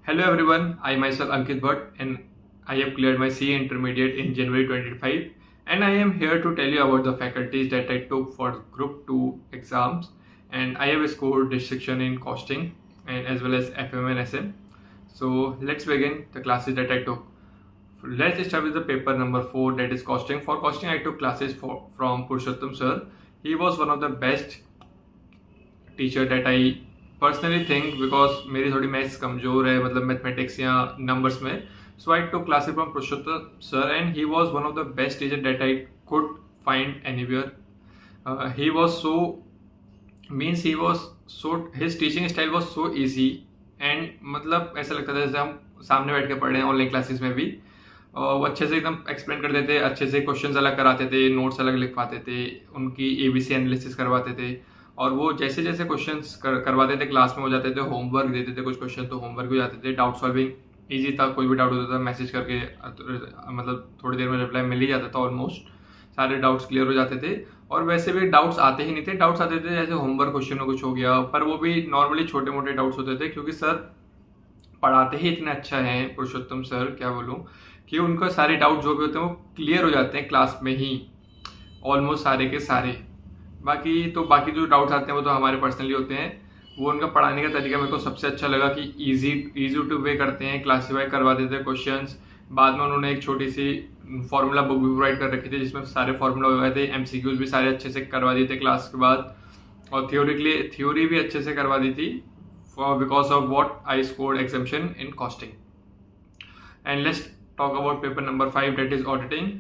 Hello everyone, I myself Ankit Bhatt and I have cleared my CA Intermediate in January 2025 and I am here to tell you about the faculties that I took for Group 2 exams, and I have scored distinction in costing and as well as FM and SM. So let's begin the classes that I took. Let's start with the paper number 4, that is costing. For costing I took classes from Purushottam sir. He was one of the best teacher that I personally think because मेरी थोड़ी maths कमजोर है, मतलब mathematics या numbers में. So I took classes from Purushottam sir and he was one of the best teacher that I could find anywhere. He was so means he was so his teaching style was so easy and मतलब ऐसा लगता था जैसे हम सामने बैठ के पढ़ रहे हैं ऑनलाइन क्लासेस में भी. वो अच्छे से एकदम एक्सप्लेन करते थे, अच्छे से क्वेश्चंस अलग कराते थे, नोट्स अलग लिखवाते थे, उनकी ABC एनालिसिस करवाते थे और वो जैसे जैसे क्वेश्चंस करवाते थे क्लास में हो जाते थे, होमवर्क देते थे कुछ क्वेश्चन तो होमवर्क हो जाते थे. डाउट सॉल्विंग इजी था, कोई भी डाउट होता था मैसेज करके मतलब थोड़ी देर में रिप्लाई मिल ही जाता था, ऑलमोस्ट सारे डाउट्स क्लियर हो जाते थे. और वैसे भी डाउट्स आते ही नहीं थे, डाउट्स आते थे जैसे होमवर्क क्वेश्चन में कुछ हो गया, पर वो भी नॉर्मली छोटे मोटे डाउट्स होते थे क्योंकि सर पढ़ाते ही इतने अच्छा हैं पुरुषोत्तम सर, क्या बोलूँ, कि उनका सारे डाउट जो भी होते हैं वो क्लियर हो जाते हैं क्लास में ही, ऑलमोस्ट सारे के सारे. बाकी जो डाउट्स आते हैं वो तो हमारे पर्सनली होते हैं. वो उनका पढ़ाने का तरीका मेरे को सबसे अच्छा लगा कि इजी टू वे करते हैं, क्लासीफाई करवा देते हैं क्वेश्चंस. बाद में उन्होंने एक छोटी सी फॉर्मूला बुक भी प्रोवाइड कर रखी थी जिसमें सारे फॉर्मूला हो गए थे. MCQs भी सारे अच्छे से करवा दिए थे क्लास के बाद और थ्योरी भी अच्छे से करवा दी थी because of what I scored examination in costing. And let's talk about paper number 5, that is auditing.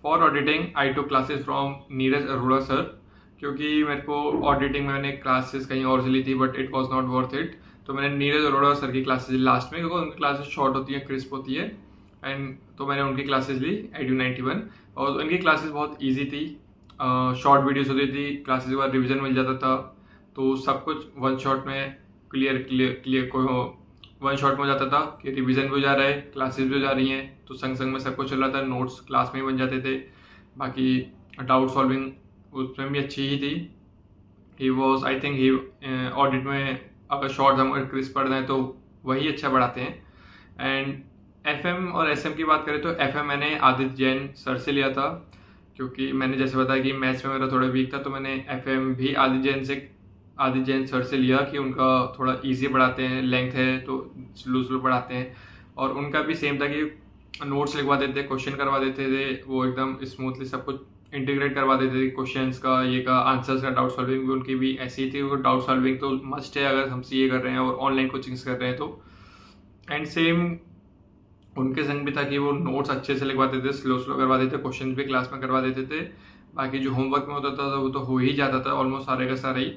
For auditing I took classes from Neeraj Arora sir, क्योंकि मेरे को ऑडिटिंग में मैंने क्लासेस कहीं और से ली थी but it was not worth it. तो मैंने नीरज अरोड़ा सर की क्लासेस ली लास्ट में, क्योंकि उनकी क्लासेस शॉर्ट होती हैं, क्रिस्प होती है, एंड तो मैंने उनकी क्लासेस ली EDU91. और उनकी क्लासेस बहुत ईजी थी, शॉर्ट वीडियोस होती थी, क्लासेस के बाद रिविजन मिल जाता था, तो सब कुछ वन शॉट में वन शॉट में हो जाता था कि रिविजन भी हो जा रहा है, क्लासेस भी हो जा रही हैं, तो संग संग में सब कुछ चल रहा था, नोट्स क्लास में ही बन जाते थे. बाकी डाउट सॉल्विंग उसमें भी अच्छी ही थी. He was I think he audit में अगर शॉर्ट हम क्रिस्प पढ़ रहे हैं तो वही अच्छा पढ़ाते हैं. एंड FM और SM की बात करें तो FM मैंने आदित्य जैन सर से लिया था, क्योंकि मैंने जैसे बताया कि मैथ्स में मेरा थोड़ा वीक था, तो मैंने FM भी आदित्य जैन सर से लिया कि उनका थोड़ा ईजी पढ़ाते हैं, लेंथ है तो स्लो पढ़ाते हैं. और उनका भी सेम था कि नोट्स लिखवा देते, क्वेश्चन करवा देते थे, वो एकदम स्मूथली सब कुछ इंटीग्रेट करवा देते थे, क्वेश्चंस का, ये का, आंसर्स का. डाउट सॉल्विंग भी उनकी भी ऐसी ही थी, डाउट सॉल्विंग तो मस्ट है अगर हम CA कर रहे हैं और ऑनलाइन कोचिंग्स कर रहे हैं तो. एंड सेम उनके संग भी था कि वो नोट्स अच्छे से लिखवाते थे, स्लो करवा देते, क्वेश्चन भी क्लास में करवा देते थे. बाकी जो होमवर्क में होता था वो तो हो ही जाता था ऑलमोस्ट सारे का सारा ही.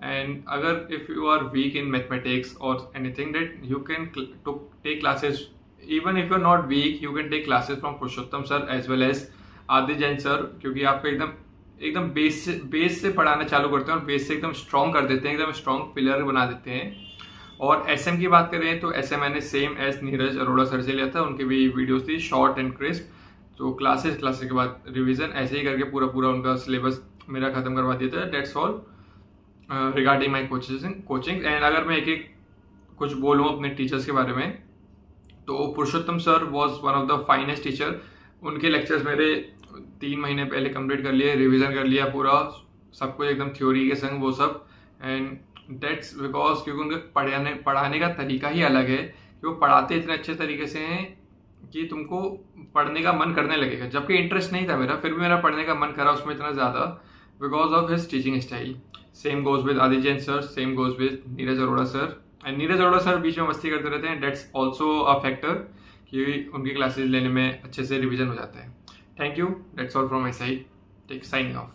एंड अगर if you are weak in mathematics और anything that you can take classes, even if you are not weak you can take classes from Purushottam sir as well as Aditya Jain sir, क्योंकि आपको एकदम बेस से पढ़ाना चालू करते हैं और बेस से एकदम स्ट्रॉन्ग कर देते हैं, एकदम स्ट्रॉन्ग पिलर बना देते हैं. और SM की बात करें तो SM मैंने same as Neeraj Arora sir से लिया था, उनकी भी वीडियोस थी शॉर्ट एंड क्रिस्प. तो क्लासेस के बाद रिविजन ऐसे ही करके पूरा उनका सिलेबस मेरा खत्म करवा दिया था. That's all regarding my coaching. And अगर मैं एक कुछ बोलूँ अपने टीचर्स के बारे में तो Purushottam sir was one of the finest teacher. उनके लेक्चर्स मेरे 3 महीने पहले कंप्लीट कर लिए, रिवीजन कर लिया पूरा सब कुछ एकदम थ्योरी के संग वो सब. एंड दैट्स बिकॉज क्योंकि उनके पढ़ाने का तरीका ही अलग है, कि वो पढ़ाते इतने अच्छे तरीके से हैं कि तुमको पढ़ने का मन करने लगेगा. जबकि इंटरेस्ट नहीं था मेरा, फिर भी मेरा पढ़ने का मन करा उसमें इतना ज़्यादा because of his teaching style. Same goes with Aditya Jain sir, same goes with Neeraj Arora sir. And Neeraj Arora sir बीच में मस्ती करते रहते हैं, डेट्स ऑल्सो अ फैक्टर कि उनकी क्लासेस लेने में अच्छे से रिवीजन हो जाता है. Thank you, that's all from my side. Tech signing of.